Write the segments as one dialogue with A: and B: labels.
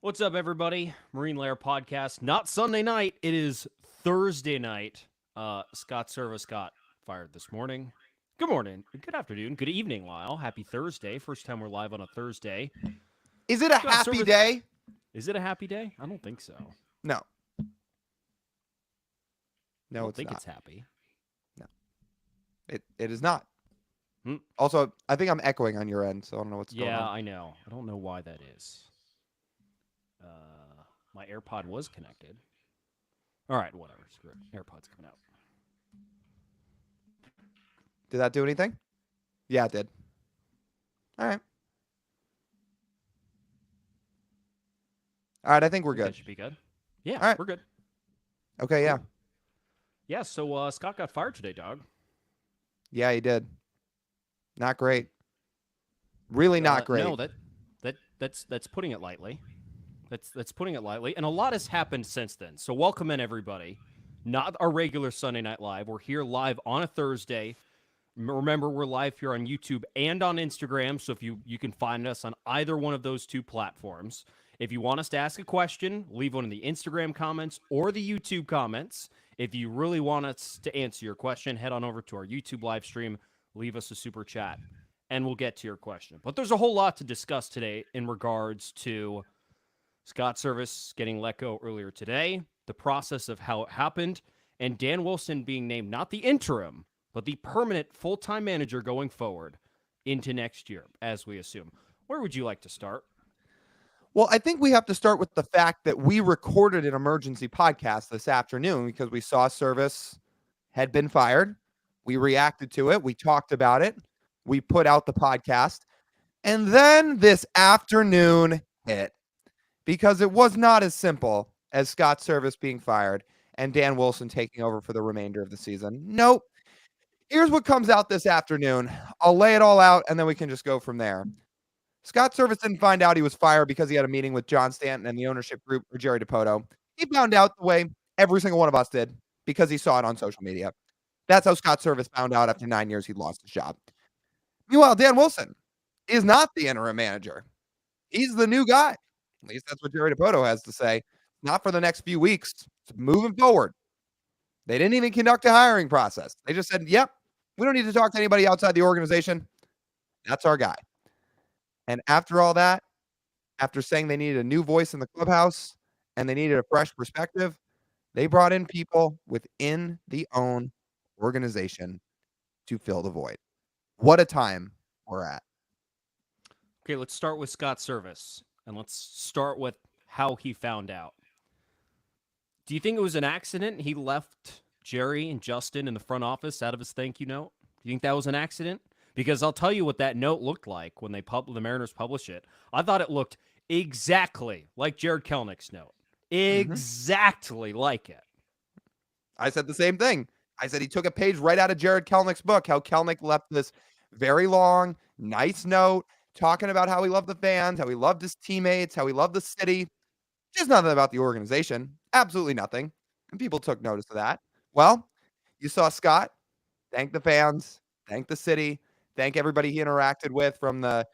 A: What's up, everybody? Marine Lair podcast. Not Sunday night. It is Thursday night. Scott Servais got fired this morning. Good morning. Good afternoon. Good evening, Lyle. Happy Thursday. First time we're live on a Thursday.
B: Is it a
A: Scott
B: happy
A: Servais.
B: day?
A: Is it a happy day? I don't think so.
B: No.
A: I
B: No,
A: don't
B: it's
A: think
B: not.
A: it's happy.
B: It is not.
A: Hmm.
B: Also, I think I'm echoing on your end, so I don't know what's going
A: Yeah,
B: on.
A: I know. I don't know why that is. My AirPod was connected. All right, whatever. Screw it. AirPod's coming out.
B: Did that do anything? Yeah, it did. All right. All right, I think we're
A: I think
B: good.
A: that should be good. Yeah,
B: All right.
A: we're good.
B: Okay, yeah.
A: Yeah, so Scott got fired today, dog.
B: Yeah, he did. Not great. Really not great.
A: No, that's putting it lightly. That's putting it lightly, and a lot has happened since then. So welcome in, everybody. Not our regular Sunday Night Live. We're here live on a Thursday. Remember, we're live here on YouTube and on Instagram, so if you can find us on either one of those two platforms. If you want us to ask a question, leave one in the Instagram comments or the YouTube comments. If you really want us to answer your question, head on over to our YouTube live stream, leave us a super chat, and we'll get to your question. But there's a whole lot to discuss today in regards to Scott Servais getting let go earlier today, the process of how it happened, and Dan Wilson being named not the interim, but the permanent full-time manager going forward into next year, as we assume. Where would you like to start?
B: Well, I think we have to start with the fact that we recorded an emergency podcast this afternoon because we saw Servais had been fired. We reacted to it. We talked about it. We put out the podcast. And then this afternoon hit because it was not as simple as Scott Servais being fired and Dan Wilson taking over for the remainder of the season. Nope. Here's what comes out this afternoon. I'll lay it all out, and then we can just go from there. Scott Servais didn't find out he was fired because he had a meeting with John Stanton and the ownership group, or Jerry DiPoto. He found out the way every single one of us did because he saw it on social media. That's how Scott Servais found out after 9 years he'd lost his job. Meanwhile, Dan Wilson is not the interim manager. He's the new guy. At least that's what Jerry DiPoto has to say. Not for the next few weeks. It's moving forward. They didn't even conduct a hiring process. They just said, yep, we don't need to talk to anybody outside the organization. That's our guy. And after all that, after saying they needed a new voice in the clubhouse and they needed a fresh perspective, they brought in people within the own organization to fill the void. What a time we're at.
A: Okay, let's start with Scott Servais, and let's start with how he found out. Do you think it was an accident he left Jerry and Justin in the front office out of his thank you note? Do you think that was an accident? Because I'll tell you what that note looked like when the Mariners published it. I thought it looked exactly like Jared Kelenich's note. Exactly like it.
B: I said the same thing. I said he took a page right out of Jared Kelenich's book, how Kelenic left this very long, nice note talking about how he loved the fans, how he loved his teammates, how he loved the city. Just nothing about the organization. Absolutely nothing. And people took notice of that. Well, you saw Scott thank the fans, thank the city, thank everybody he interacted with, from the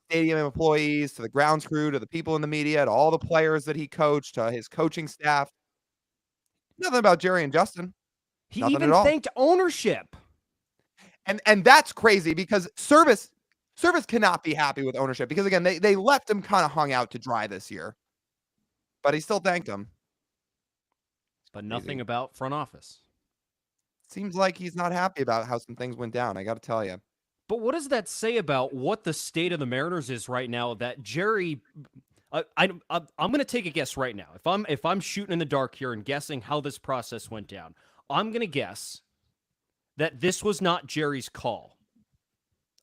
B: stadium employees to the grounds crew to the people in the media to all the players that he coached to his coaching staff. Nothing about Jerry and Justin.
A: He
B: Nothing
A: even
B: at all.
A: thanked ownership.
B: And that's crazy because Servais cannot be happy with ownership because, again, they left him kind of hung out to dry this year. But he still thanked him.
A: But nothing about front office.
B: Seems like he's not happy about how some things went down, I got to tell you.
A: But what does that say about what the state of the Mariners is right now? That Jerry, I'm going to take a guess right now. If I'm shooting in the dark here and guessing how this process went down, I'm going to guess that this was not Jerry's call.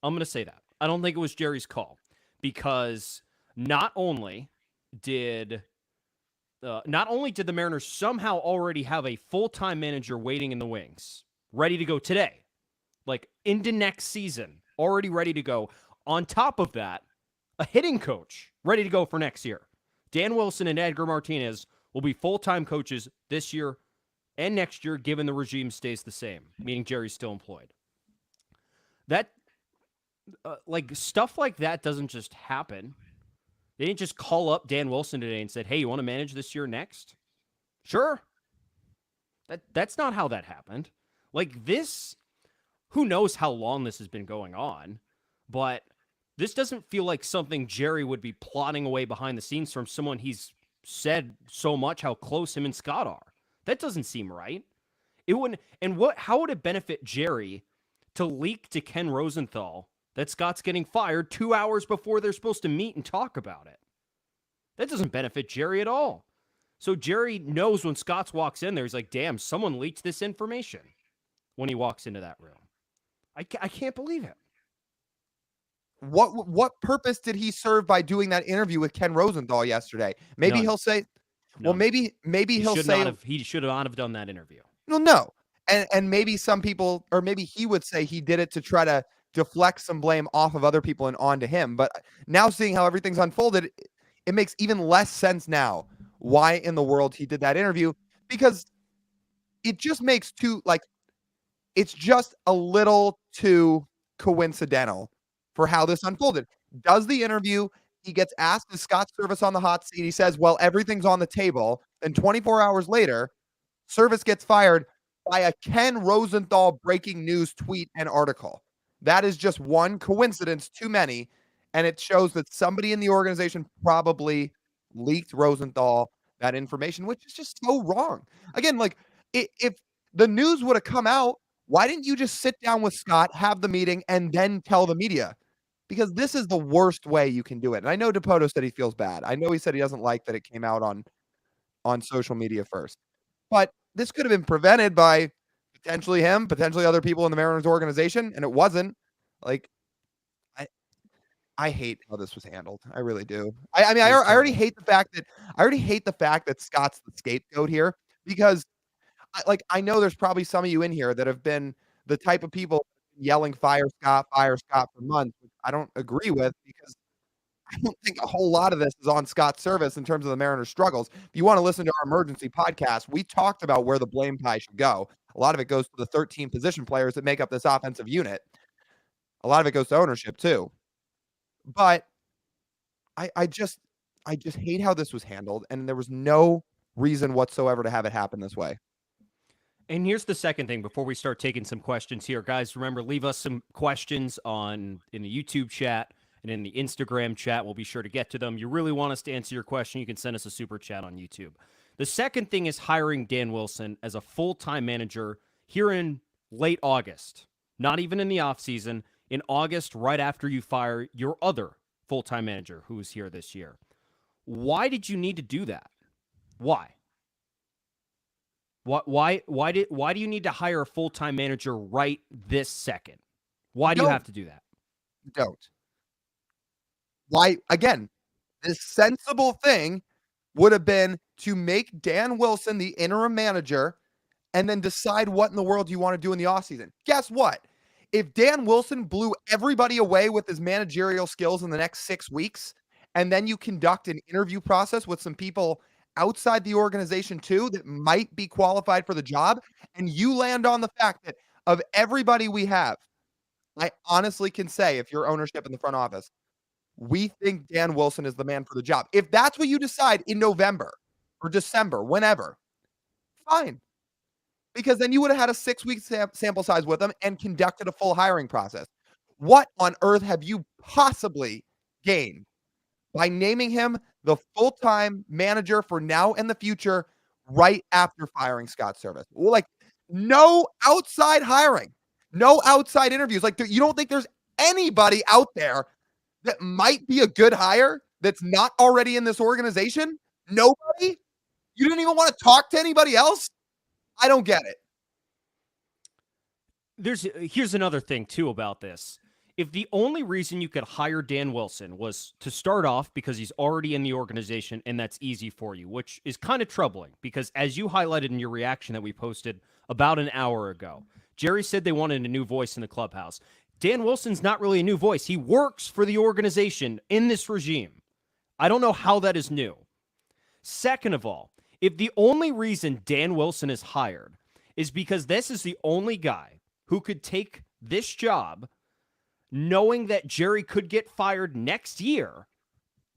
A: I'm going to say that. I don't think it was Jerry's call because not only did the Mariners somehow already have a full-time manager waiting in the wings, ready to go today, like into next season, already ready to go. On top of that, a hitting coach ready to go for next year. Dan Wilson and Edgar Martinez will be full-time coaches this year and next year, given the regime stays the same, meaning Jerry's still employed. That, like, stuff like that doesn't just happen. They didn't just call up Dan Wilson today and said, hey, you want to manage this year next? Sure. That's not how that happened. Like this, who knows how long this has been going on, but this doesn't feel like something Jerry would be plotting away behind the scenes from someone he's said so much how close him and Scott are. That doesn't seem right. It wouldn't. And how would it benefit Jerry to leak to Ken Rosenthal that Scott's getting fired 2 hours before they're supposed to meet and talk about it? That doesn't benefit Jerry at all. So Jerry knows when Scott walks in there, he's like, damn, someone leaked this information when he walks into that room. I can't believe it.
B: What purpose did he serve by doing that interview with Ken Rosenthal yesterday? Maybe
A: None.
B: he'll say, well,
A: None.
B: maybe he'll say
A: he should not have done that interview.
B: no. And maybe some people, or maybe he would say he did it to try to deflect some blame off of other people and onto him. But now seeing how everything's unfolded, it makes even less sense now why in the world he did that interview, because it just makes it's just a little too coincidental for how this unfolded. Does the interview, he gets asked, is Scott Servais on the hot seat? He says, well, everything's on the table. Then 24 hours later, Servais gets fired by a Ken Rosenthal breaking news tweet and article. That is just one coincidence too many, and it shows that somebody in the organization probably leaked Rosenthal that information, which is just so wrong. Again, like if the news would have come out, why didn't you just sit down with Scott, have the meeting, and then tell the media? Because this is the worst way you can do it. And I know Dipoto said he feels bad. I know he said he doesn't like that it came out on social media first. But this could have been prevented by potentially him, potentially other people in the Mariners organization, and it wasn't. Like, I hate how this was handled. I really do. I mean, I already hate the fact that Scott's the scapegoat here, because I know there's probably some of you in here that have been the type of people yelling fire Scott for months, which I don't agree with, because I don't think a whole lot of this is on Scott Servais in terms of the Mariners' struggles. If you want to listen to our emergency podcast, we talked about where the blame pie should go. A lot of it goes to the 13 position players that make up this offensive unit. A lot of it goes to ownership too. But I just hate how this was handled, and there was no reason whatsoever to have it happen this way.
A: And here's the second thing before we start taking some questions here. Guys, remember, leave us some questions in the YouTube chat and in the Instagram chat. We'll be sure to get to them. You really want us to answer your question, you can send us a super chat on YouTube. The second thing is hiring Dan Wilson as a full-time manager here in late August. Not even in the offseason. In August, right after you fire your other full-time manager who was here this year. Why did you need to do that? Why? Why do you need to hire a full-time manager right this second? Why do you have to do that?
B: Don't. Why, again, the sensible thing would have been to make Dan Wilson the interim manager and then decide what in the world you want to do in the offseason. Guess what? If Dan Wilson blew everybody away with his managerial skills in the next 6 weeks, and then you conduct an interview process with some people outside the organization too that might be qualified for the job, and you land on the fact that of everybody we have, I honestly can say, if you're ownership in the front office, we think Dan Wilson is the man for the job. If that's what you decide in November or December, whenever, fine. Because then you would have had a 6-week sample size with him and conducted a full hiring process. What on earth have you possibly gained by naming him the full-time manager for now and the future right after firing Scott Servais? Well, like, no outside hiring, no outside interviews. Like, you don't think there's anybody out there that might be a good hire that's not already in this organization? Nobody? You didn't even want to talk to anybody else? I don't get it.
A: Here's another thing too about this. If the only reason you could hire Dan Wilson was to start off because he's already in the organization and that's easy for you, which is kind of troubling because as you highlighted in your reaction that we posted about an hour ago, Jerry said they wanted a new voice in the clubhouse. Dan Wilson's not really a new voice. He works for the organization in this regime. I don't know how that is new. Second of all, if the only reason Dan Wilson is hired is because this is the only guy who could take this job knowing that Jerry could get fired next year,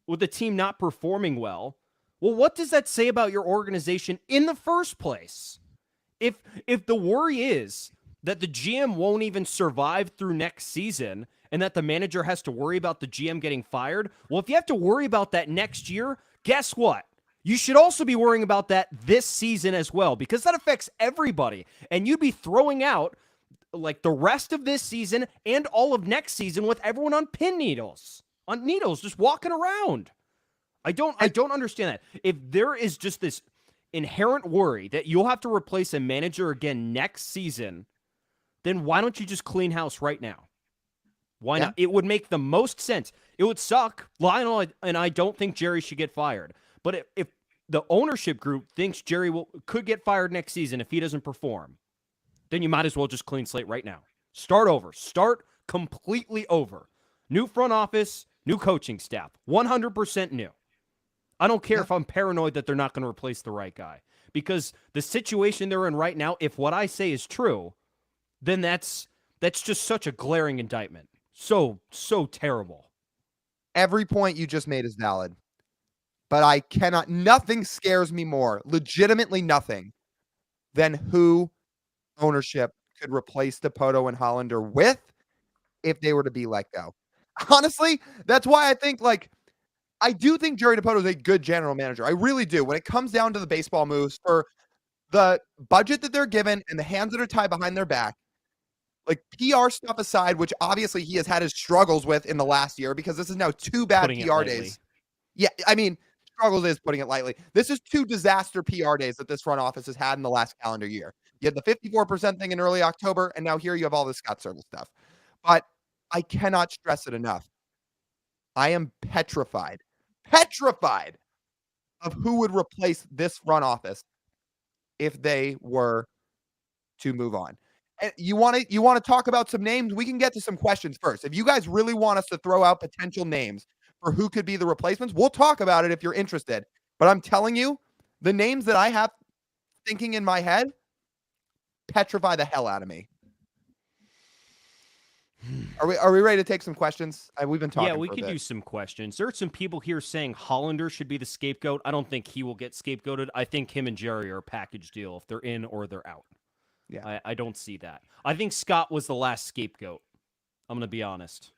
A: with the team not performing well, well, what does that say about your organization in the first place? If the worry is that the GM won't even survive through next season and that the manager has to worry about the GM getting fired, well, if you have to worry about that next year, guess what? You should also be worrying about that this season as well, because that affects everybody. And you'd be throwing out like the rest of this season and all of next season with everyone on pin needles, just walking around. I don't understand that. If there is just this inherent worry that you'll have to replace a manager again next season, then why don't you just clean house right now? Why not? It would make the most sense. It would suck. Lionel and I don't think Jerry should get fired. But if the ownership group thinks Jerry could get fired next season if he doesn't perform, then you might as well just clean slate right now. Start over. Start completely over. New front office, new coaching staff. 100% new. I don't care if I'm paranoid that they're not going to replace the right guy. Because the situation they're in right now, if what I say is true, then that's just such a glaring indictment. So terrible.
B: Every point you just made is valid. But nothing scares me more, legitimately nothing, than who ownership could replace Dipoto and Hollander with if they were to be let go. Honestly, that's why I think, I do think Jerry Dipoto is a good general manager. I really do. When it comes down to the baseball moves, for the budget that they're given and the hands that are tied behind their back, PR stuff aside, which obviously he has had his struggles with in the last year, because this is now 2 bad PR days. Yeah, I mean, struggles is putting it lightly. This is 2 disaster PR days that this front office has had in the last calendar year. You had the 54% thing in early October, and now here you have all this Scott Servais stuff. But I cannot stress it enough. I am petrified of who would replace this front office if they were to move on. And you want to talk about some names? We can get to some questions first. If you guys really want us to throw out potential names for who could be the replacements, we'll talk about it if you're interested. But I'm telling you, the names that I have thinking in my head petrify the hell out of me. Are we ready to take some questions? We've been talking.
A: Yeah, we could do some questions. There are some people here saying Hollander should be the scapegoat. I don't think he will get scapegoated. I think him and Jerry are a package deal if they're in or they're out. Yeah, I don't see that. I think Scott was the last scapegoat. I'm gonna be honest.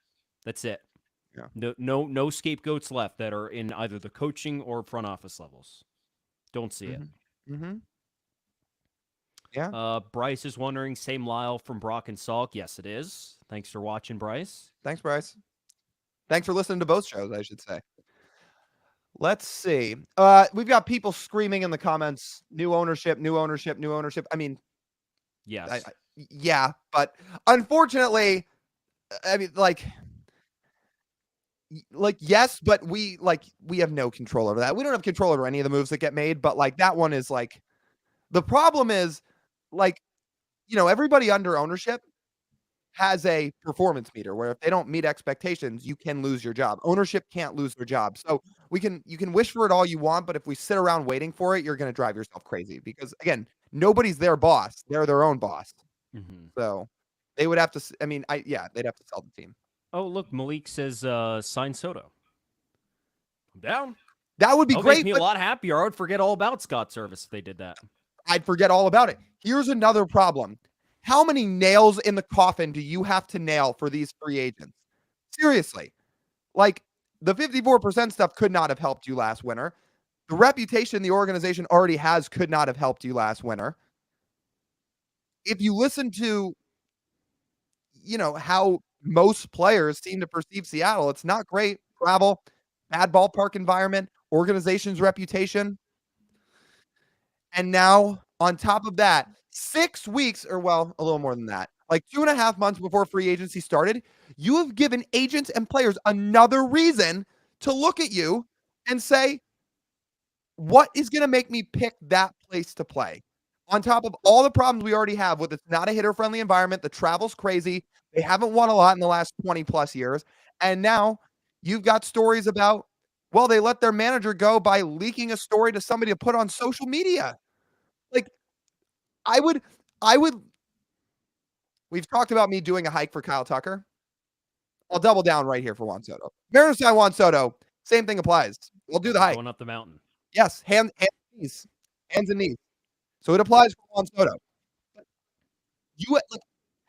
A: That's it. Yeah. No scapegoats left that are in either the coaching or front office levels. Don't see it.
B: Mm-hmm. Yeah.
A: Bryce is wondering, same Lyle from Brock and Salk. Yes, it is. Thanks for watching, Bryce.
B: Thanks, Bryce. Thanks for listening to both shows, I should say. Let's see. We've got people screaming in the comments, new ownership. I mean,
A: yes.
B: Yeah, but unfortunately, I mean, yes, but we have no control over that. We don't have control over any of the moves that get made, but that one is the problem is everybody under ownership has a performance meter where if they don't meet expectations, you can lose your job. Ownership can't lose their job. So you can wish for it all you want, but if we sit around waiting for it, you're going to drive yourself crazy, because again, nobody's their boss. They're their own boss. Mm-hmm. So they would have to, they'd have to sell the team.
A: Oh, look, Malik says sign Soto. I'm down.
B: That would be great.
A: Make me a lot happier. I would forget all about Scott Servais if they did that.
B: I'd forget all about it. Here's another problem. How many nails in the coffin do you have to nail for these free agents? Seriously. The 54% stuff could not have helped you last winter. The reputation the organization already has could not have helped you last winter. If you listen to, how most players seem to perceive Seattle, it's not great. Travel, bad ballpark environment, organization's reputation. And now, on top of that, 6 weeks, or well, a little more than that, 2.5 months before free agency started, you have given agents and players another reason to look at you and say, what is going to make me pick that place to play? On top of all the problems we already have with it's not a hitter-friendly environment, the travel's crazy, they haven't won a lot in the last 20-plus years, and now you've got stories about, well, they let their manager go by leaking a story to somebody to put on social media. I would, we've talked about me doing a hike for Kyle Tucker. I'll double down right here for Juan Soto. Mariners sign Juan Soto, Same thing applies. We'll do the hike.
A: Going up the mountain.
B: Yes, hands and knees. Hands and knees. So it applies for Juan Soto.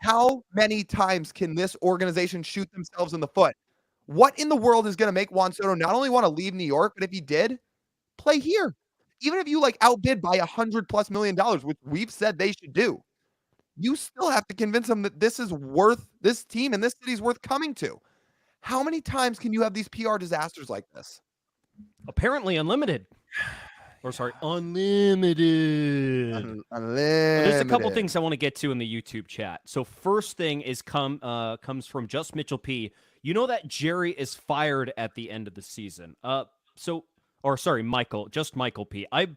B: How many times can this organization shoot themselves in the foot? What in the world is going to make Juan Soto not only want to leave New York, but if he did, play here? Even if you outbid by $100+ million, which we've said they should do, you still have to convince them that this team and this city's worth coming to. How many times can you have these PR disasters like this?
A: Apparently unlimited. Or sorry, unlimited.
B: Unlimited.
A: There's a couple things I want to get to in the YouTube chat. So first thing is comes from Just Mitchell P. You know that Jerry is fired at the end of the season. Michael P. I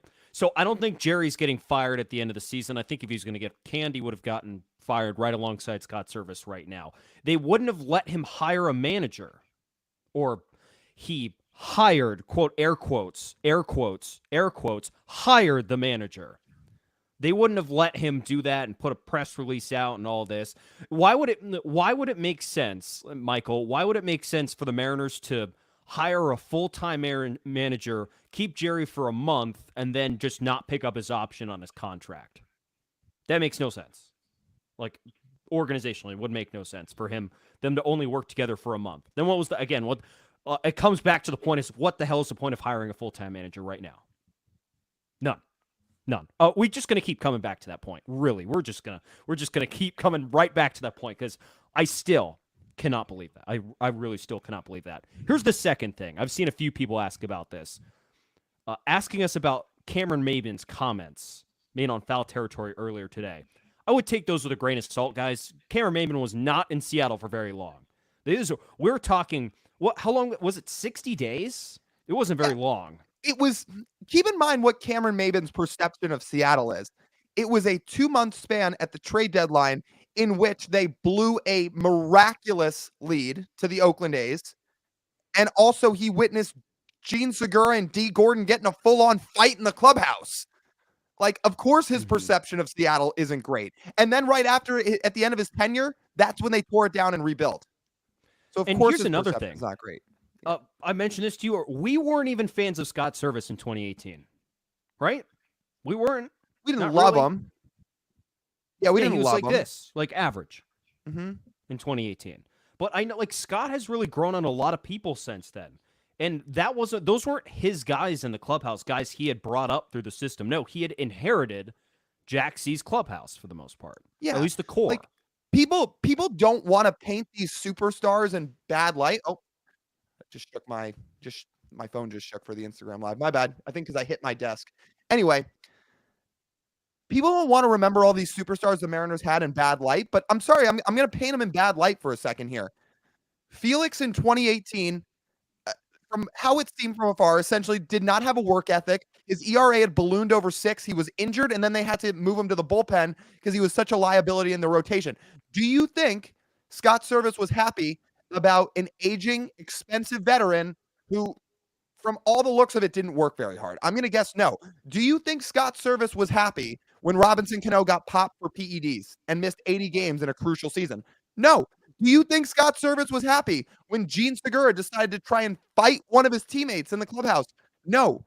A: don't think Jerry's getting fired at the end of the season. I think if he's going to get canned, he would have gotten fired right alongside Scott Servais right now. They wouldn't have let him hire a manager, or he hired, quote, air quotes, hired the manager. They wouldn't have let him do that and put a press release out and all this. Why would it make sense, Michael? Why would it make sense for the Mariners to hire a full-time manager, keep Jerry for a month, and then just not pick up his option on his contract? That makes no sense. Organizationally, it would make no sense for them to only work together for a month. Then what was it comes back to the point is, what the hell is the point of hiring a full-time manager right now? None. We're just going to keep coming back to that point. Really, we're just gonna keep coming right back to that point, because I still cannot believe that. I really still cannot believe that. Here's the second thing. I've seen a few people ask about this, asking us about Cameron Maybin's comments made on Foul Territory earlier today. I would take those with a grain of salt, guys. Cameron Maybin was not in Seattle for very long. We're talking, how long was it? 60 days? It wasn't very long.
B: It was, keep in mind what Cameron Maybin's perception of Seattle is. It was a 2-month span at the trade deadline in which they blew a miraculous lead to the Oakland A's. And also he witnessed Gene Segura and D. Gordon getting a full-on fight in the clubhouse. Of course his perception of Seattle isn't great. And then right after, at the end of his tenure, that's when they tore it down and rebuilt. So of course his
A: another
B: perception
A: thing.
B: is not great.
A: I mentioned this to you. We weren't even fans of Scott Servais in 2018, right? We weren't.
B: We didn't love him. Yeah, we didn't love him.
A: He was like this, average
B: in
A: 2018. But I know, Scott has really grown on a lot of people since then. And those weren't his guys in the clubhouse, guys he had brought up through the system. No, he had inherited Jack C's clubhouse for the most part.
B: Yeah.
A: At least the core.
B: People don't want to paint these superstars in bad light. Oh, my phone just shook for the Instagram Live. My bad. I think because I hit my desk. Anyway, people don't want to remember all these superstars the Mariners had in bad light, but I'm sorry, I'm going to paint them in bad light for a second here. Felix in 2018, from how it seemed from afar, essentially did not have a work ethic. His ERA had ballooned over 6. He was injured, and then they had to move him to the bullpen because he was such a liability in the rotation. Do you think Scott Servais was happy about an aging, expensive veteran who, from all the looks of it, didn't work very hard? I'm going to guess no. Do you think Scott Servais was happy when Robinson Cano got popped for PEDs and missed 80 games in a crucial season? No. Do you think Scott Servais was happy when Gene Segura decided to try and fight one of his teammates in the clubhouse? No.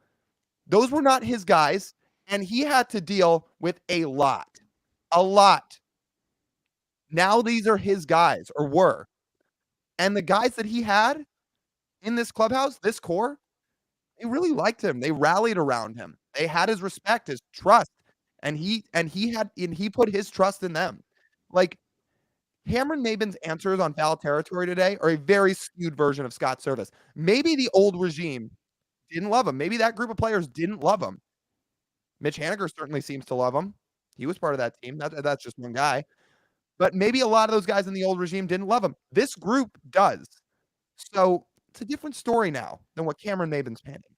B: Those were not his guys, and he had to deal with a lot. A lot. Now these are his guys, or were. And the guys that he had in this clubhouse, this core, they really liked him. They rallied around him. They had his respect, his trust, and he put his trust in them. Cameron Maybin's answers on Foul Territory today are a very skewed version of Scott Servais. Maybe the old regime didn't love him. Maybe that group of players didn't love him. Mitch Haniger certainly seems to love him. He was part of that team. That's just one guy. But maybe a lot of those guys in the old regime didn't love him. This group does. So it's a different story now than what Cameron Maybin's painting.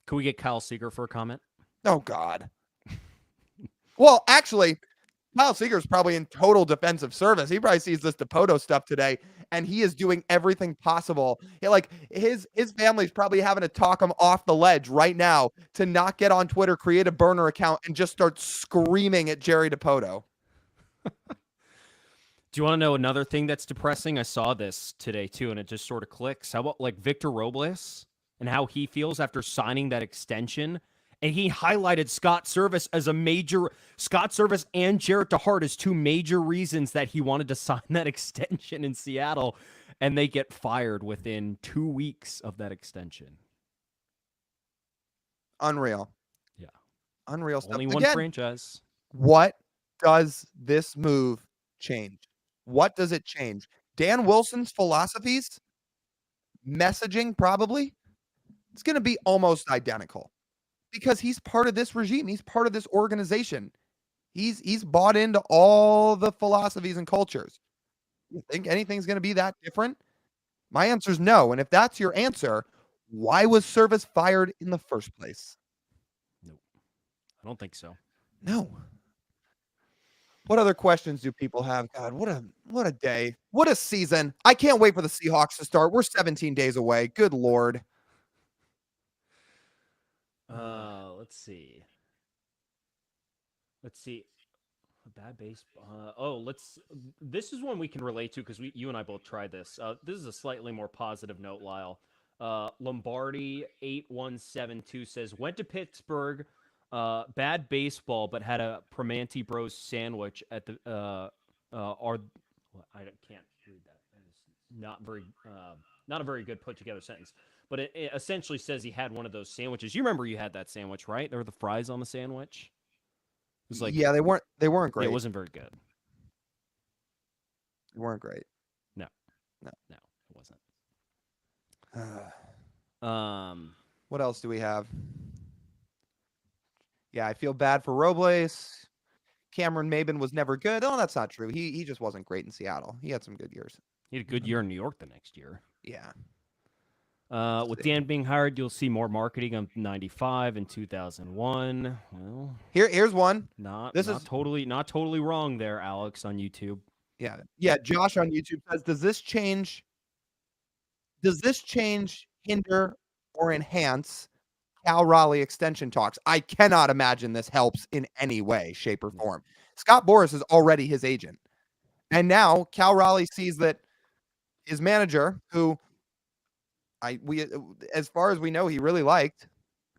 A: Can we get Kyle Seager for a comment?
B: Oh, God. Well, actually, Kyle Seager is probably in total defensive service. He probably sees this DePoto stuff today, and he is doing everything possible. His family's probably having to talk him off the ledge right now to not get on Twitter, create a burner account, and just start screaming at Jerry DePoto.
A: Do you want to know another thing that's depressing? I saw this today, too, and it just sort of clicks. How about, Victor Robles? and how he feels after signing that extension. And he highlighted Scott Servais as a major Scott Servais and Jarrett DeHart as two major reasons that he wanted to sign that extension in Seattle, and they get fired within 2 weeks of that extension.
B: Unreal.
A: Yeah.
B: Unreal stuff.
A: Only one
B: Again,
A: franchise.
B: what does this move change? What does it change? Dan Wilson's philosophies, messaging, probably, it's going to be almost identical because he's part of this regime. He's part of this organization. He's bought into all the philosophies and cultures. You think anything's going to be that different? My answer is no. And if that's your answer, why was Servais fired in the first place?
A: Nope. I don't think so.
B: No. What other questions do people have? God, what a day. What a season. I can't wait for the Seahawks to start. We're 17 days away. Good Lord.
A: Let's see. Bad baseball. This is one we can relate to because you and I both tried this. This is a slightly more positive note, Lyle. Lombardi 8172 says went to Pittsburgh. Bad baseball, but had a Primanti Bros sandwich at the I can't read that. It's not a very good put together sentence. But it essentially says he had one of those sandwiches. You remember you had that sandwich, right? There were the fries on the sandwich. It was like,
B: yeah, they weren't great.
A: Yeah, it wasn't very good.
B: They weren't great.
A: No,
B: it
A: wasn't.
B: What else do we have? Yeah, I feel bad for Robles. Cameron Maben was never good. Oh, that's not true. He just wasn't great in Seattle. He had some good years.
A: He had a good year in New York the next year.
B: Yeah.
A: With Dan being hired, you'll see more marketing on 95 and 2001. Well,
B: here's one.
A: Not totally wrong there, Alex, on YouTube.
B: Yeah. Josh on YouTube says, does this change, hinder, or enhance Cal Raleigh extension talks? I cannot imagine this helps in any way, shape, or form. Scott Boras is already his agent, and now Cal Raleigh sees that his manager, who as far as we know, he really liked,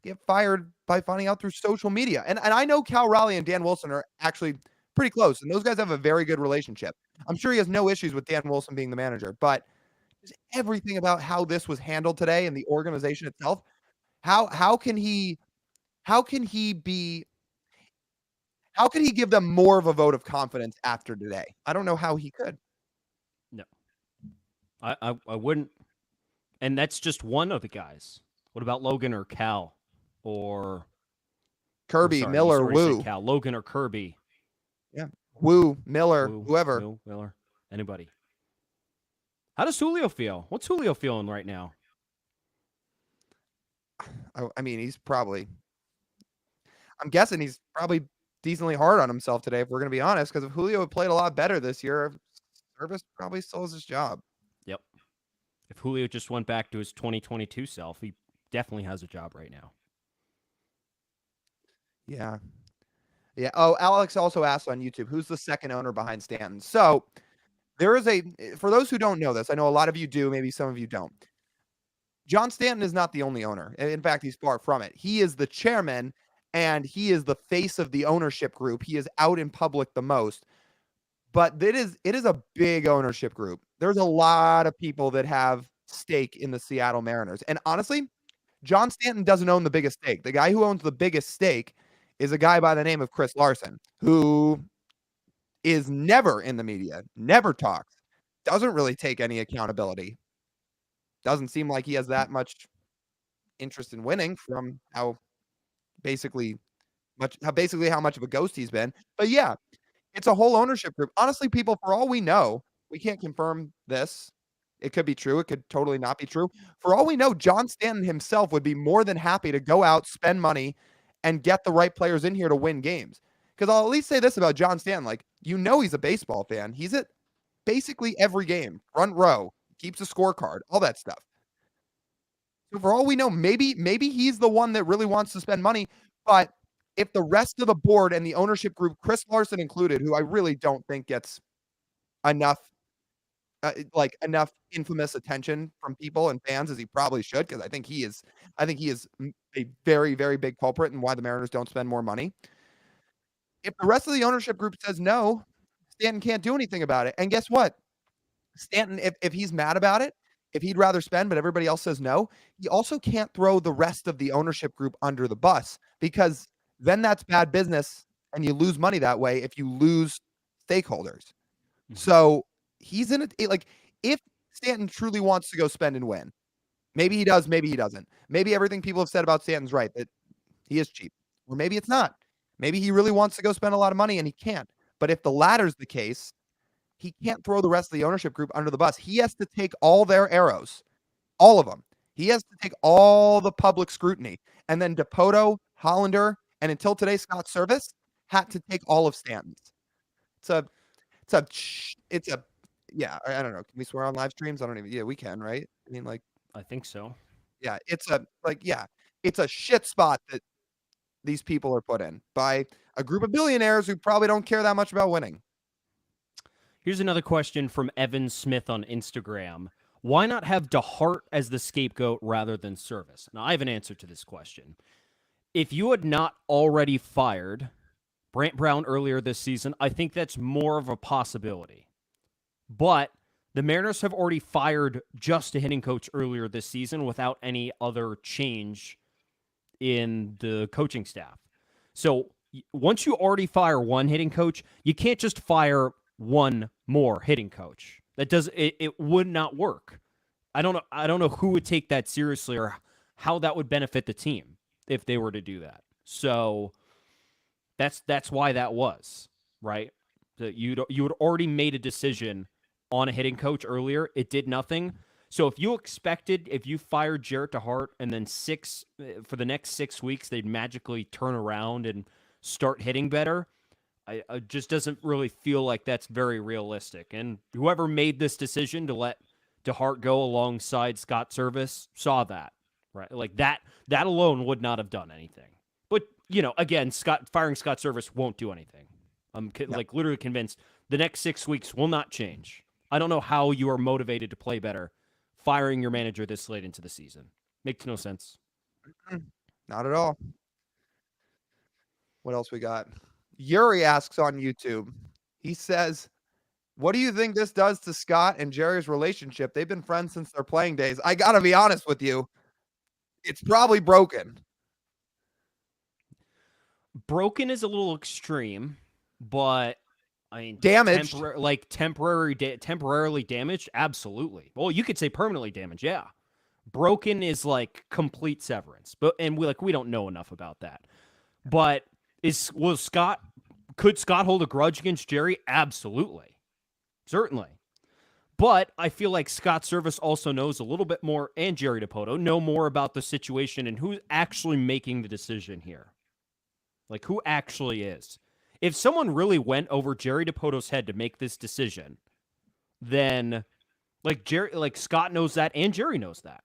B: get fired by finding out through social media. And I know Cal Raleigh and Dan Wilson are actually pretty close, and those guys have a very good relationship. I'm sure he has no issues with Dan Wilson being the manager, but just everything about how this was handled today and the organization itself, how can he give them more of a vote of confidence after today? I don't know how he could.
A: No. I wouldn't. And that's just one of the guys. What about Logan or Cal or
B: Kirby, Miller, Wu?
A: Cal, Logan or Kirby?
B: Yeah, Wu, Miller, whoever.
A: Miller, anybody. How does Julio feel? What's Julio feeling right now?
B: I mean, I'm guessing he's probably decently hard on himself today, if we're going to be honest, because if Julio had played a lot better this year, Servais probably still has his job.
A: Yep. If Julio just went back to his 2022 self, he definitely has a job right now.
B: Yeah. Yeah. Oh, Alex also asked on YouTube, who's the second owner behind Stanton? So there is for those who don't know this, I know a lot of you do, maybe some of you don't. John Stanton is not the only owner. In fact, he's far from it. He is the chairman, and he is the face of the ownership group. He is out in public the most. But it is a big ownership group. There's a lot of people that have stake in the Seattle Mariners. And honestly, John Stanton doesn't own the biggest stake. The guy who owns the biggest stake is a guy by the name of Chris Larson, who is never in the media, never talks, doesn't really take any accountability. Doesn't seem like he has that much interest in winning from how much of a ghost he's been. But yeah, it's a whole ownership group. Honestly, people, for all we know, we can't confirm this. It could be true. It could totally not be true. For all we know, John Stanton himself would be more than happy to go out, spend money, and get the right players in here to win games. Because I'll at least say this about John Stanton. He's a baseball fan. He's at basically every game, front row, keeps a scorecard, all that stuff. So for all we know, maybe he's the one that really wants to spend money. But if the rest of the board and the ownership group, Chris Larson included, who I really don't think gets enough like enough infamous attention from people and fans as he probably should, because I think he is a very, very big culprit in why the Mariners don't spend more money. If the rest of the ownership group says no, Stanton can't do anything about it. And guess what? Stanton, if he's mad about it, if he'd rather spend, but everybody else says no, he also can't throw the rest of the ownership group under the bus, because then that's bad business and you lose money that way if you lose stakeholders. So he's in it. Like, if Stanton truly wants to go spend and win, maybe he does, maybe he doesn't. Maybe everything people have said about Stanton's right, that he is cheap, or maybe it's not. Maybe he really wants to go spend a lot of money and he can't. But if the latter's the case, he can't throw the rest of the ownership group under the bus. He has to take all their arrows, all of them. He has to take all the public scrutiny. And then Dipoto, Hollander, and until today, Scott Servais had to take all of Stanton's. It's a, yeah, I don't know. Can we swear on live streams? I don't even, yeah, we can, right? I mean, like,
A: I think so.
B: yeah, it's a shit spot that these people are put in by a group of billionaires who probably don't care that much about winning.
A: Here's another question from Evan Smith on Instagram. Why not have DeHart as the scapegoat rather than Servais? Now, I have an answer to this question. If you had not already fired Brant Brown earlier this season, I think that's more of a possibility. But the Mariners have already fired just a hitting coach earlier this season without any other change in the coaching staff. So once you already fire one hitting coach, you can't just fire one more hitting coach. It would not work. I don't know who would take that seriously or how that would benefit the team if they were to do that. So that's why that was, right? That you had already made a decision on a hitting coach earlier. It did nothing. So if you fired Jarrett DeHart and then for the next 6 weeks they'd magically turn around and start hitting better, I just doesn't really feel like that's very realistic. And whoever made this decision to let DeHart go alongside Scott Servais saw that, right? Like that alone would not have done anything. But again, firing Scott Servais won't do anything. I'm like literally convinced the next 6 weeks will not change. I don't know how you are motivated to play better firing your manager this late into the season. Makes no sense.
B: Not at all. What else we got? Yuri asks on YouTube. He says, what do you think this does to Scott and Jerry's relationship? They've been friends since their playing days. I got to be honest with you. It's probably broken.
A: Broken is a little extreme, but I mean,
B: damaged,
A: temporarily damaged. Absolutely. Well, you could say permanently damaged. Yeah. Broken is like complete severance, we don't know enough about that. But could Scott hold a grudge against Jerry? Absolutely. Certainly. But I feel like Scott Servais also knows a little bit more, and Jerry Dipoto know more about the situation and who's actually making the decision here. Like, who actually is. If someone really went over Jerry Dipoto's head to make this decision, then Scott knows that and Jerry knows that.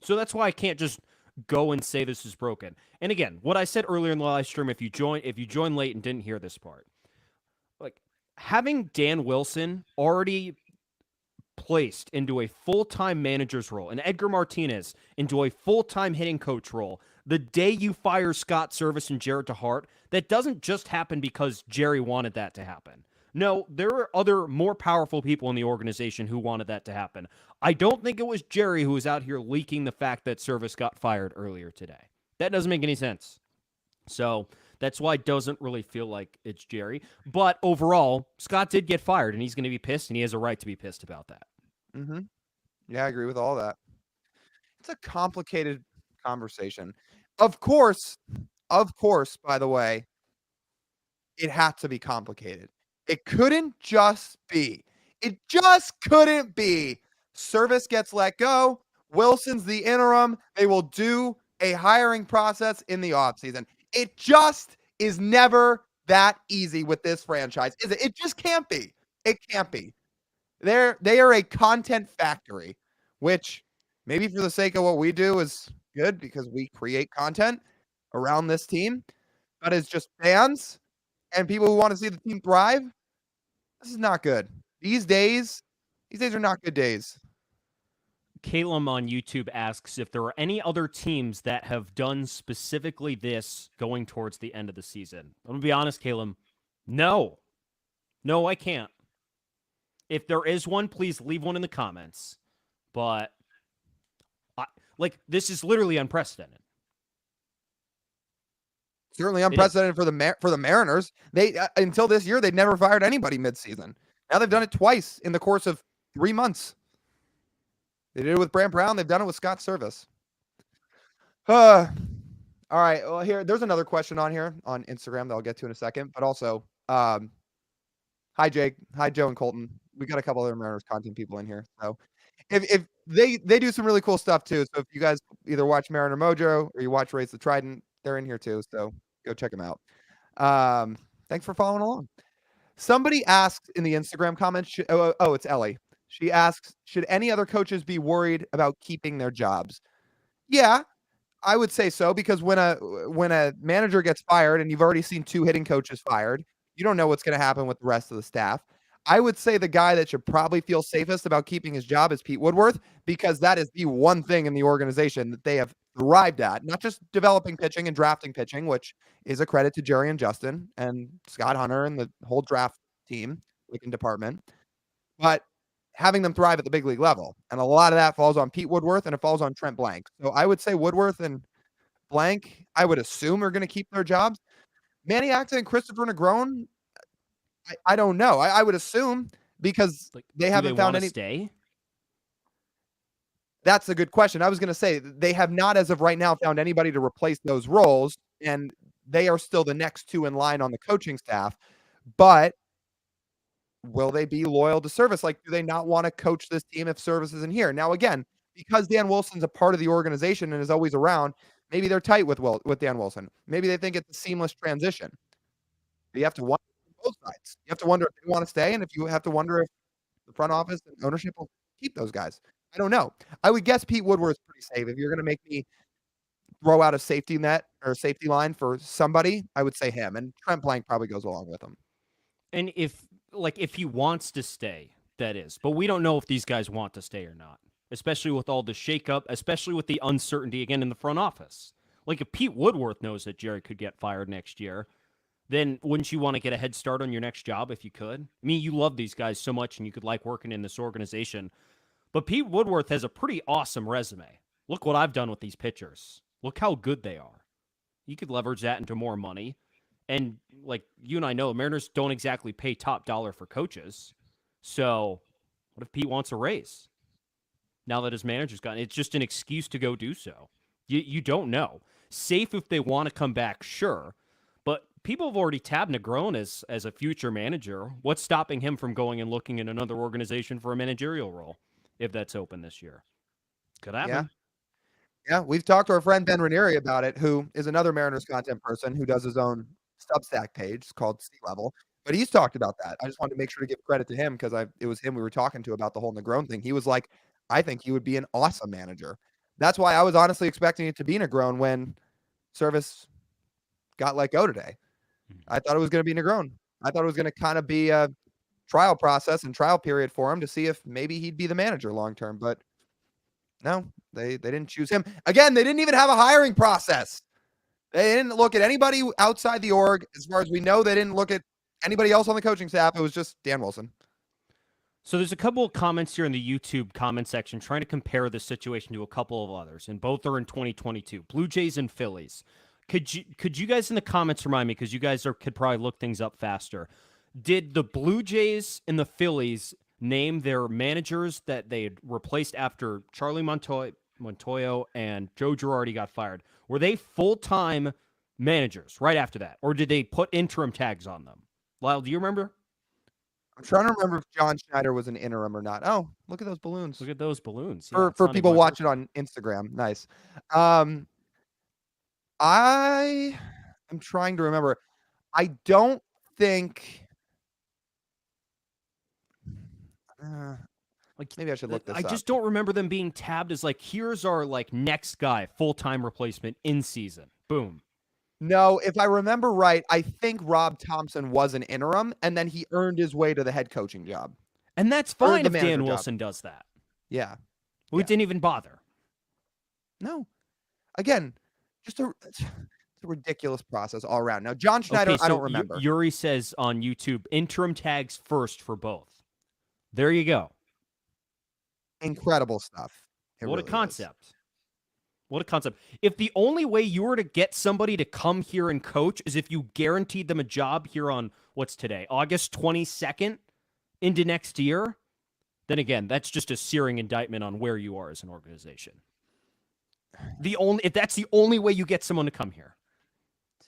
A: So that's why I can't just go and say this is broken. And again, what I said earlier in the live stream, if you joined late and didn't hear this part, like having Dan Wilson already placed into a full-time manager's role and Edgar Martinez into a full-time hitting coach role the day you fire Scott Servais and Jarrett DeHart, that doesn't just happen because Jerry wanted that to happen. No, there are other more powerful people in the organization who wanted that to happen. I don't think it was Jerry who was out here leaking the fact that Servais got fired earlier today. That doesn't make any sense. So that's why it doesn't really feel like it's Jerry. But overall, Scott did get fired, and he's going to be pissed, and he has a right to be pissed about that.
B: Mm-hmm. Yeah, I agree with all that. It's a complicated conversation. Of course, by the way, it had to be complicated. It couldn't just be. It just couldn't be. Servais gets let go. Wilson's the interim. They will do a hiring process in the offseason. It just is never that easy with this franchise, is it? It just can't be. It can't be. They are a content factory, which maybe for the sake of what we do is good because we create content around this team. But as just fans and people who want to see the team thrive, this is not good. These days, These days are not good days.
A: Calum on YouTube asks if there are any other teams that have done specifically this going towards the end of the season. I'm going to be honest, Calum. No. No, I can't. If there is one, please leave one in the comments. But, this is literally unprecedented.
B: Certainly unprecedented for the Mariners. They until this year, they'd never fired anybody midseason. Now they've done it twice in the course of 3 months. They did it with Brant Brown. They've done it with Scott Servais. All right. Well, there's another question on here on Instagram that I'll get to in a second. But also, hi Jake, hi Joe and Colton. We got a couple other Mariners content people in here. So if they do some really cool stuff too. So if you guys either watch Mariner Mojo or you watch Race the Trident, they're in here too. So go check them out. Thanks for following along. Somebody asked in the Instagram comments. It's Ellie. She asks, should any other coaches be worried about keeping their jobs? Yeah, I would say so, because when a manager gets fired and you've already seen 2 hitting coaches fired, you don't know what's going to happen with the rest of the staff. I would say the guy that should probably feel safest about keeping his job is Pete Woodworth, because that is the one thing in the organization that they have thrived at, not just developing pitching and drafting pitching, which is a credit to Jerry and Justin and Scott Hunter and the whole draft team, department, but having them thrive at the big league level. And a lot of that falls on Pete Woodworth and it falls on Trent Blank. So I would say Woodworth and Blank, I would assume, are going to keep their jobs. Manny Acton and Christopher Negron, I don't know. I would assume, because they haven't found any.
A: Stay?
B: That's a good question. I was going to say they have not, as of right now, found anybody to replace those roles, and they are still the next 2 in line on the coaching staff. But will they be loyal to Servais? Do they not want to coach this team if Servais isn't here? Now, again, because Dan Wilson's a part of the organization and is always around, maybe they're tight with Dan Wilson. Maybe they think it's a seamless transition. But you have to wonder both sides. You have to wonder if they want to stay, and if you have to wonder if the front office and ownership will keep those guys. I don't know. I would guess Pete Woodward's pretty safe. If you're going to make me throw out a safety net or a safety line for somebody, I would say him. And Trent Blank probably goes along with him.
A: And if he wants to stay, that is. But we don't know if these guys want to stay or not, especially with all the shakeup, especially with the uncertainty, again, in the front office. If Pete Woodworth knows that Jerry could get fired next year, then wouldn't you want to get a head start on your next job if you could? I mean, you love these guys so much and you could like working in this organization. But Pete Woodworth has a pretty awesome resume. Look what I've done with these pitchers. Look how good they are. You could leverage that into more money. And you and I know, Mariners don't exactly pay top dollar for coaches. So what if Pete wants a raise? Now that his manager's gone, it's just an excuse to go do so. You don't know. Safe if they want to come back, sure. But people have already tabbed Negron as a future manager. What's stopping him from going and looking in another organization for a managerial role if that's open this year? Could happen.
B: Yeah, we've talked to our friend Ben Ranieri about it, who is another Mariners content person who does his own Substack page called Sea Level. But he's talked about that. I just wanted to make sure to give credit to him, because it was him we were talking to about the whole Negron thing. He was like, I think he would be an awesome manager. That's why I was honestly expecting it to be Negron when Servais got let go today. I thought it was going to be Negron. I thought it was going to kind of be a trial process and trial period for him to see if maybe he'd be the manager long term. But no, they didn't choose him. Again, they didn't even have a hiring process. They didn't look at anybody outside the org. As far as we know, they didn't look at anybody else on the coaching staff. It was just Dan Wilson.
A: So there's a couple of comments here in the YouTube comment section trying to compare this situation to a couple of others, and both are in 2022. Blue Jays and Phillies. Could you guys in the comments remind me, because you guys could probably look things up faster. Did the Blue Jays and the Phillies name their managers that they had replaced after Charlie Montoyo and Joe Girardi got fired? Were they full-time managers right after that, or did they put interim tags on them? Lyle, do you remember?
B: I'm trying to remember if John Schneider was an interim or not. Oh, look at those balloons.
A: Look at those balloons.
B: Yeah, for people watching on Instagram. Nice. I am trying to remember. I don't think. Maybe I should look this up.
A: I just don't remember them being tabbed as here's our next guy, full-time replacement in season. Boom.
B: No, if I remember right, I think Rob Thompson was an interim, and then he earned his way to the head coaching job.
A: And that's
B: Or
A: fine
B: the
A: if
B: manager
A: Dan
B: job.
A: Wilson does that.
B: Yeah.
A: We
B: Yeah.
A: didn't even bother.
B: No. Again, it's a ridiculous process all around. Now, John Schneider,
A: Okay,
B: I
A: so
B: don't remember.
A: Yuri says on YouTube, interim tags first for both. There you go.
B: Incredible stuff. It
A: What a
B: really
A: concept. What a concept. If the only way you were to get somebody to come here and coach is if you guaranteed them a job here on, what's today, August 22nd into next year, then again, that's just a searing indictment on where you are as an organization. If that's the only way you get someone to come here.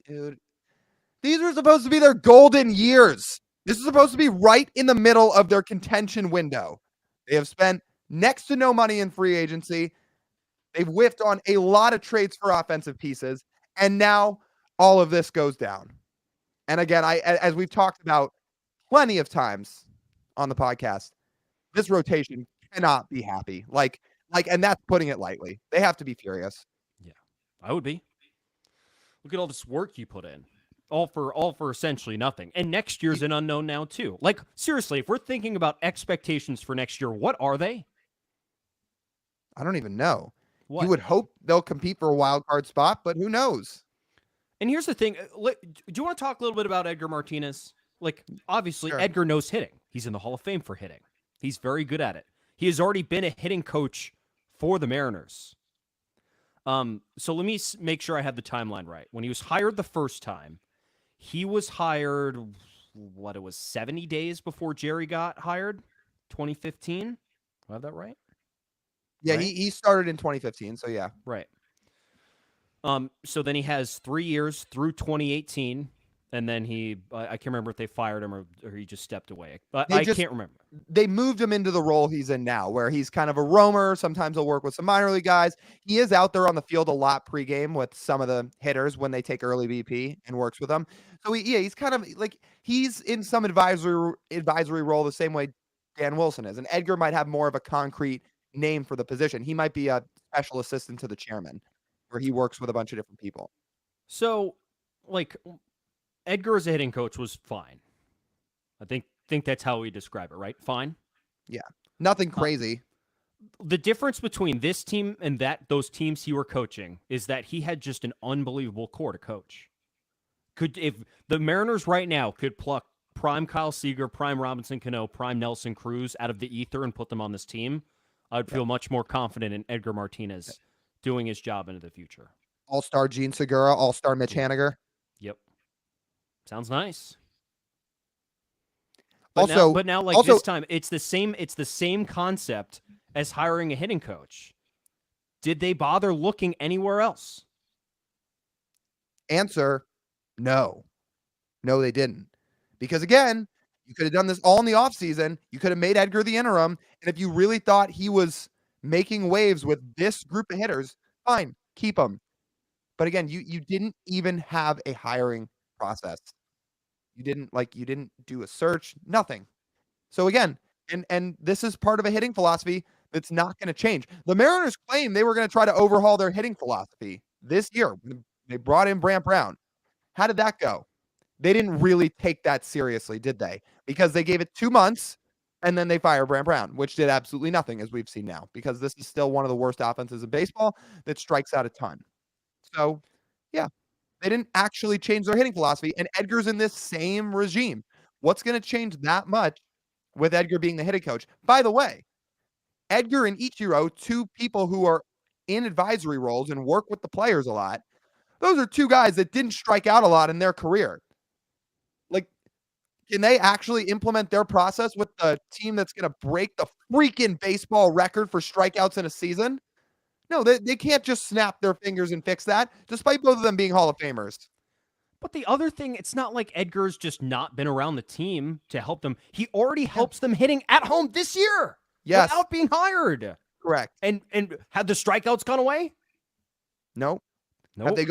B: Dude, these were supposed to be their golden years. This is supposed to be right in the middle of their contention window. They have spent next to no money in free agency. They've whiffed on a lot of trades for offensive pieces, and now all of this goes down. And again, as we've talked about plenty of times on the podcast, this rotation cannot be happy. And that's putting it lightly. They have to be furious.
A: Yeah, I would be. Look at all this work you put in. All for essentially nothing. And next year's an unknown now too. Like, seriously, if we're thinking about expectations for next year, what are they?
B: I don't even know.
A: What?
B: You would hope they'll compete for a wild card spot, but who knows?
A: And here's the thing. Do you want to talk a little bit about Edgar Martinez? Like, obviously,
B: Sure.
A: Edgar knows hitting. He's in the Hall of Fame for hitting. He's very good at it. He has already been a hitting coach for the Mariners. So let me make sure I have the timeline right. When he was hired the first time, he was hired, 70 days before Jerry got hired? 2015? Do I have that right?
B: Yeah,
A: Right?
B: he started in 2015, so yeah.
A: Right. So then he has 3 years through 2018, and then I can't remember if they fired him or he just stepped away. I can't remember.
B: They moved him into the role he's in now, where he's kind of a roamer. Sometimes he'll work with some minor league guys. He is out there on the field a lot pregame with some of the hitters when they take early BP and works with them. So he's kind of like he's in some advisory role the same way Dan Wilson is. And Edgar might have more of a concrete name for the position. He might be a special assistant to the chairman, where he works with a bunch of different people.
A: So, like, Edgar as a hitting coach was fine. I think that's how we describe it, right? Fine.
B: Yeah, nothing crazy.
A: The difference between this team and those teams he were coaching is that he had just an unbelievable core to coach. If the Mariners right now could pluck prime Kyle Seager, prime Robinson Cano, prime Nelson Cruz out of the ether and put them on this team, I would feel much more confident in Edgar Martinez doing his job into the future.
B: All-star Gene Segura, all-star Mitch Haniger.
A: Yep. Sounds nice.
B: Also,
A: this time it's the same concept as hiring a hitting coach. Did they bother looking anywhere else?
B: Answer, no. No, they didn't. Because again, you could have done this all in the offseason. You could have made Edgar the interim. And if you really thought he was making waves with this group of hitters, fine, keep him. But again, you didn't even have a hiring process. You didn't do a search, nothing. So again, and this is part of a hitting philosophy that's not going to change. The Mariners claim they were going to try to overhaul their hitting philosophy this year. They brought in Brant Brown. How did that go? They didn't really take that seriously, did they? Because they gave it 2 months and then they fired Brant Brown, which did absolutely nothing, as we've seen now, because this is still one of the worst offenses in baseball that strikes out a ton. So, yeah, they didn't actually change their hitting philosophy, and Edgar's in this same regime. What's going to change that much with Edgar being the hitting coach? By the way, Edgar and Ichiro, two people who are in advisory roles and work with the players a lot, those are two guys that didn't strike out a lot in their career. Like, can they actually implement their process with the team that's going to break the freaking baseball record for strikeouts in a season? No, they can't just snap their fingers and fix that, despite both of them being Hall of Famers.
A: But the other thing, it's not like Edgar's just not been around the team to help them. He already helps them hitting at home this year.
B: Yes.
A: Without being hired.
B: Correct.
A: And have the strikeouts gone away?
B: No.
A: No.
B: Have they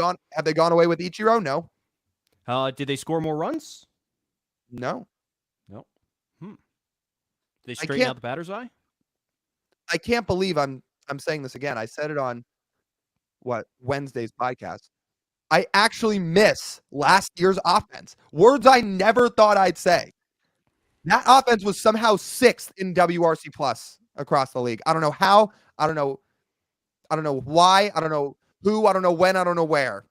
B: gone away with Ichiro? No.
A: Did they score more runs?
B: No.
A: No. Did they straighten out the batter's eye?
B: I can't believe I'm saying this again. I said it on Wednesday's podcast. I actually miss last year's offense. Words I never thought I'd say. That offense was somehow 6th in WRC plus across the league. I don't know how. I don't know. I don't know why. I don't know who. I don't know when. I don't know where.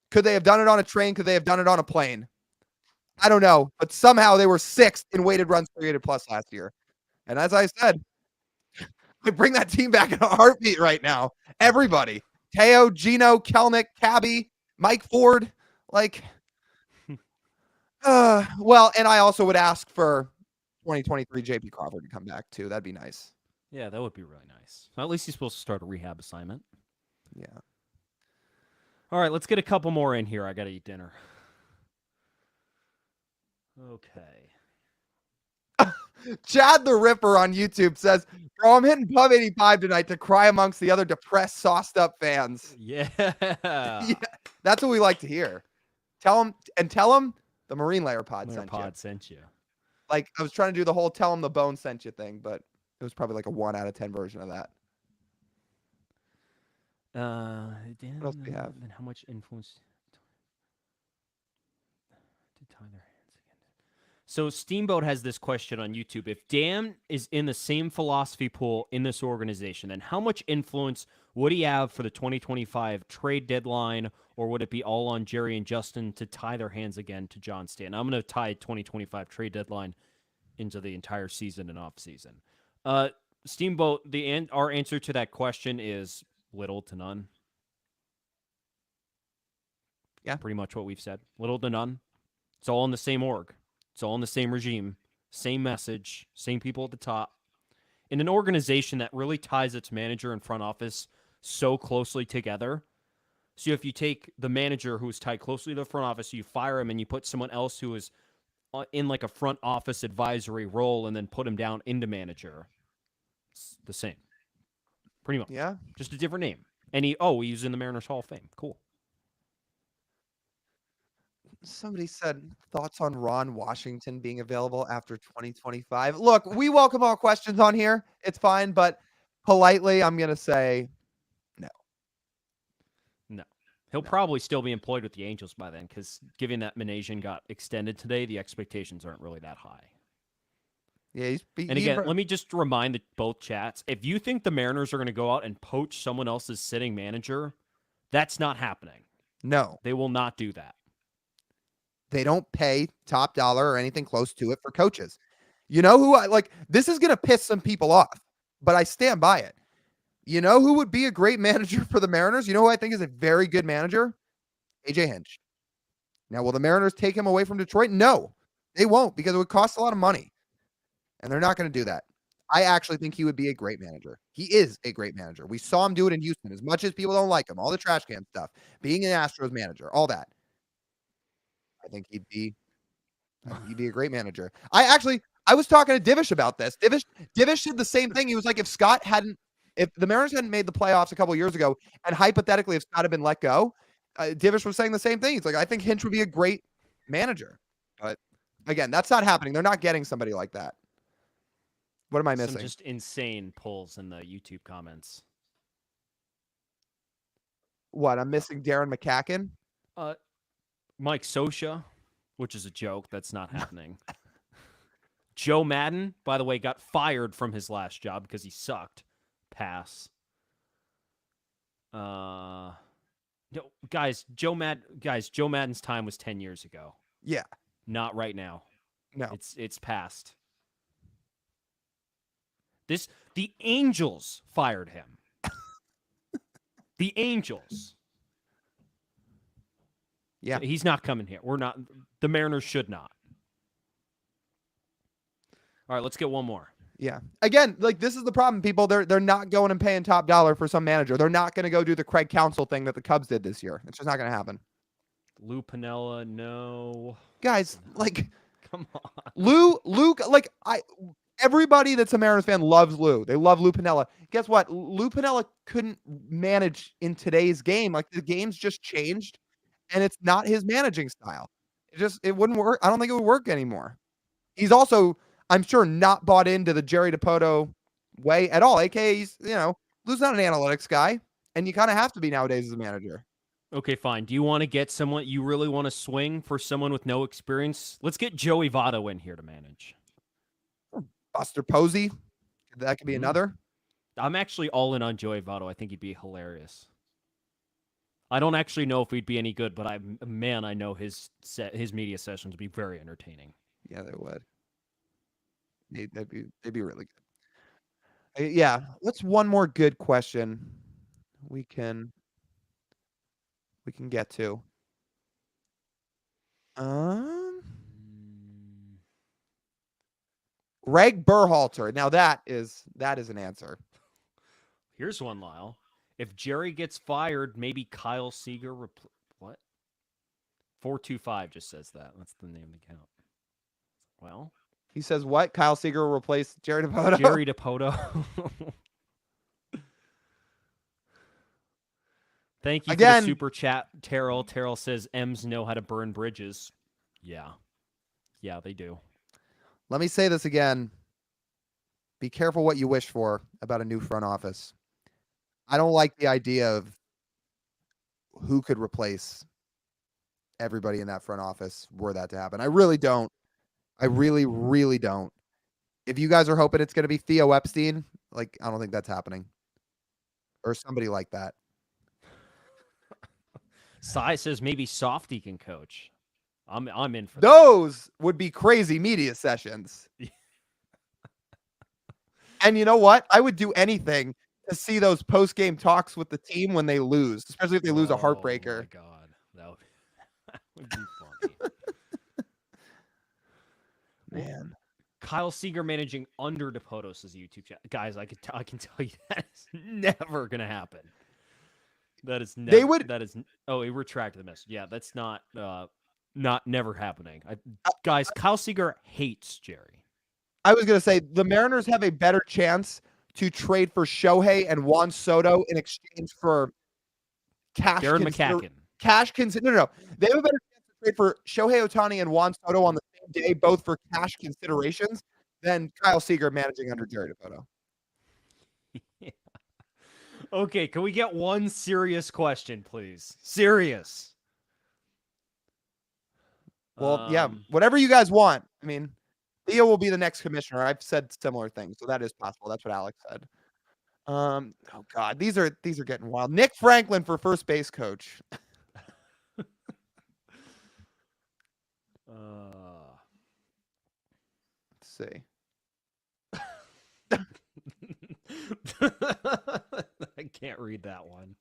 B: Could they have done it on a train? Could they have done it on a plane? I don't know. But somehow they were 6th in weighted runs created plus last year. And as I said, I bring that team back in a heartbeat right now. Everybody. Teo, Gino, Kelnick, Cabby, Mike Ford. Like, well, and I also would ask for 2023 JP Crawford to come back too. That'd be nice.
A: Yeah, that would be really nice. At least he's supposed to start a rehab assignment.
B: Yeah.
A: All right, let's get a couple more in here. I got to eat dinner. Okay.
B: Chad the Ripper on YouTube says, bro, I'm hitting Pub 85 tonight to cry amongst the other depressed, sauced up fans.
A: Yeah.
B: Yeah, that's what we like to hear. Tell them the Marine Layer Pod
A: sent you.
B: Like, I was trying to do the whole tell them the Bone sent you thing, but it was probably like a 1 out of 10 version of that.
A: What
B: else do we have?
A: And how much influence to tie their hands again? So Steamboat has this question on YouTube. If Dan is in the same philosophy pool in this organization, then how much influence would he have for the 2025 trade deadline, or would it be all on Jerry and Justin to tie their hands again to John Stanton? I'm going to tie 2025 trade deadline into the entire season and off season. Steamboat, our answer to that question is little to none.
B: Yeah.
A: Pretty much what we've said. Little to none. It's all in the same org. It's all in the same regime, same message, same people at the top. In an organization that really ties its manager and front office so closely together. So if you take the manager who's tied closely to the front office, you fire him and you put someone else who is in like a front office advisory role and then put him down into manager. It's the same. Pretty much.
B: Yeah.
A: Just a different name. And he's in the Mariners Hall of Fame. Cool.
B: Somebody said thoughts on Ron Washington being available after 2025. Look, we welcome all questions on here. It's fine, but politely, I'm going to say no.
A: No. He'll probably still be employed with the Angels by then because given that Minasian got extended today, the expectations aren't really that high.
B: Yeah,
A: and again, let me just remind both chats. If you think the Mariners are going to go out and poach someone else's sitting manager, that's not happening.
B: No.
A: They will not do that.
B: They don't pay top dollar or anything close to it for coaches. You know who this is going to piss some people off, but I stand by it. You know who would be a great manager for the Mariners? You know who I think is a very good manager? AJ Hinch. Now, will the Mariners take him away from Detroit? No, they won't because it would cost a lot of money. And they're not going to do that. I actually think he would be a great manager. He is a great manager. We saw him do it in Houston. As much as people don't like him, all the trash can stuff, being an Astros manager, all that. I think he'd be a great manager. I was talking to Divish about this. Divish did the same thing. He was like, if the Mariners hadn't made the playoffs a couple years ago, and hypothetically, if Scott had been let go, Divish was saying the same thing. He's like, I think Hinch would be a great manager. But again, that's not happening. They're not getting somebody like that. What am I missing?
A: Some just insane polls in the YouTube comments.
B: What? I'm missing Darren McCacken?
A: Mike Scioscia, which is a joke. That's not happening. Joe Madden, by the way, got fired from his last job because he sucked. Pass. No, Joe Madden's time was 10 years ago.
B: Yeah.
A: Not right now.
B: No.
A: It's past. The Angels fired him. The Angels.
B: Yeah.
A: He's not coming here. The Mariners should not. All right, let's get one more.
B: Yeah. Again, this is the problem, people. They're not going and paying top dollar for some manager. They're not going to go do the Craig Counsell thing that the Cubs did this year. It's just not going to happen.
A: Lou Piniella, no.
B: Guys,
A: come on.
B: Lou, everybody that's a Mariners fan loves Lou. They love Lou Piniella. Guess what? Lou Piniella couldn't manage in today's game. The game's just changed, and it's not his managing style. It wouldn't work. I don't think it would work anymore. He's also, I'm sure, not bought into the Jerry DiPoto way at all. AKA, Lou's not an analytics guy, and you kind of have to be nowadays as a manager.
A: Okay, fine. Do you want to get someone you really want to swing for someone with no experience? Let's get Joey Votto in here to manage.
B: Buster Posey, that could be
A: Mm.
B: another.
A: I'm actually all in on Joey Votto. I think he'd be hilarious. I don't actually know if he'd be any good, but I know his media sessions would be very entertaining.
B: Yeah, they would. They'd be really good. Yeah. What's one more good question we can get to? Um,
A: Mm.
B: Greg Berhalter. Now that is an answer.
A: Here's one, Lyle. If Jerry gets fired, maybe Kyle Seager. What? 425 just says that. That's the name of the account. Well,
B: He says what? Kyle Seager will replace Jerry Dipoto.
A: Jerry DePoto. Thank you for the
B: Again.
A: super chat, Terrell. Terrell says M's know how to burn bridges. Yeah. Yeah, they do.
B: Let me say this again. Be careful what you wish for about a new front office. I don't like the idea of who could replace everybody in that front office were that to happen. I really don't. I really, really don't. If you guys are hoping it's going to be Theo Epstein, like, I don't think that's happening. Or somebody like that.
A: Sai says maybe Softy can coach. I'm in for
B: Those would be crazy media sessions. And you know what? I would do anything to see those post-game talks with the team when they lose, especially if they lose a heartbreaker.
A: Oh my god, that would be funny.
B: Man,
A: Kyle Seager managing under DePotos' YouTube chat, guys. I can tell you that is never gonna happen. That is never.
B: They would.
A: That is. Oh, he retracted the message. Yeah, that's not never happening. Guys, Kyle Seager hates Jerry.
B: I was gonna say the Mariners have a better chance to trade for Shohei and Juan Soto in exchange for cash.
A: Darren McCacken.
B: No. They have a better chance to trade for Shohei Ohtani and Juan Soto on the same day, both for cash considerations, than Kyle Seager managing under Jerry DePoto.
A: Yeah. Okay, can we get one serious question, please? Serious.
B: Well, yeah, whatever you guys want. I mean, Theo will be the next commissioner. I've said similar things, so that is possible. That's what Alex said. Oh God, these are getting wild. Nick Franklin for first base coach. Let's see.
A: I can't read that one.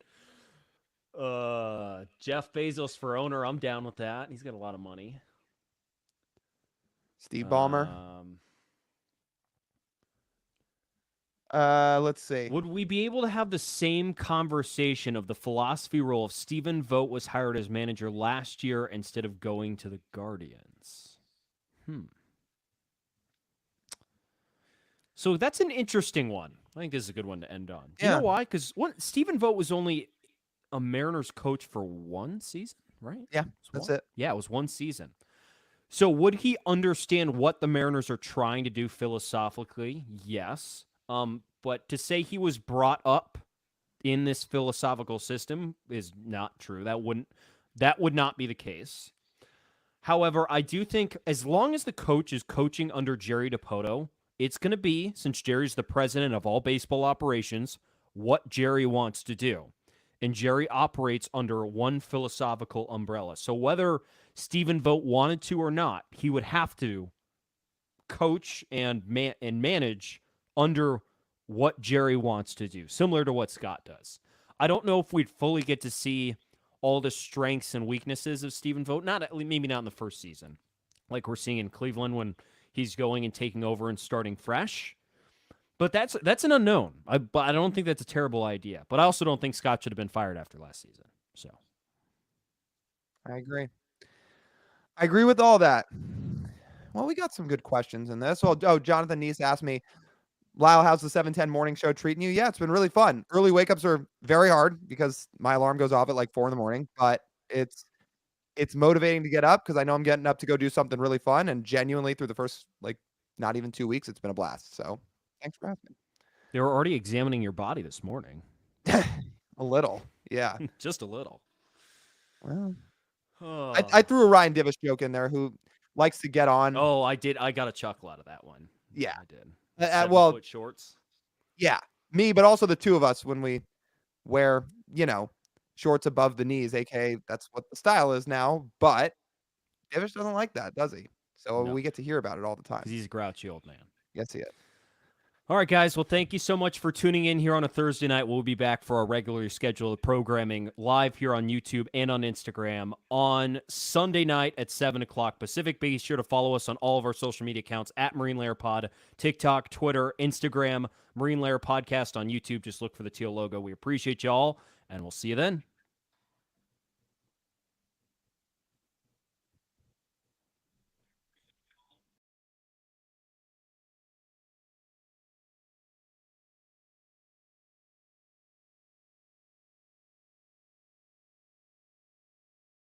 A: Jeff Bezos for owner. I'm down with that. He's got a lot of money.
B: Steve Ballmer. Let's see.
A: Would we be able to have the same conversation of the philosophy role if Stephen Vogt was hired as manager last year instead of going to the Guardians? So that's an interesting one. I think this is a good one to end on. Do you know why? Because Stephen Vogt was only a Mariners coach for one season, right?
B: Yeah, that's it.
A: Yeah, it was one season. So would he understand what the Mariners are trying to do philosophically? Yes. But to say he was brought up in this philosophical system is not true. That would not be the case. However, I do think as long as the coach is coaching under Jerry DePoto, it's going to be, since Jerry's the president of all baseball operations, what Jerry wants to do. And Jerry operates under one philosophical umbrella. So whether Stephen Vogt wanted to or not, he would have to coach and manage under what Jerry wants to do, similar to what Scott does. I don't know if we'd fully get to see all the strengths and weaknesses of Stephen Vogt, maybe not in the first season, like we're seeing in Cleveland when he's going and taking over and starting fresh. But that's an unknown. But I don't think that's a terrible idea. But I also don't think Scott should have been fired after last season. So
B: I agree with all that. Well, we got some good questions in this. Well, Jonathan Neese asked me, Lyle, how's the 7:10 morning show treating you? Yeah, it's been really fun. Early wake-ups are very hard because my alarm goes off at like 4 a.m, but it's motivating to get up because I know I'm getting up to go do something really fun, and genuinely through the first, like, not even 2 weeks, it's been a blast. So thanks for asking.
A: They were already examining your body this morning.
B: A little, yeah.
A: Just a little.
B: Well, I
A: Oh,
B: threw a Ryan Divish joke in there who likes to get on.
A: oh, I did. I got a chuckle out of that one.
B: Yeah.
A: I did. The seven
B: Well,
A: foot shorts.
B: yeah, me, but also the two of us when we wear, shorts above the knees, aka that's what the style is now. But Divish doesn't like that, does he? So
A: No,
B: we get to hear about it all the time.
A: because he's a grouchy old man.
B: Yes, he is.
A: All right, guys. Well, thank you so much for tuning in here on a Thursday night. We'll be back for our regularly scheduled programming live here on YouTube and on Instagram on Sunday night at 7 o'clock Pacific. Be sure to follow us on all of our social media accounts at Marine Layer Pod, TikTok, Twitter, Instagram, Marine Layer Podcast on YouTube. Just look for the teal logo. We appreciate y'all, and we'll see you then.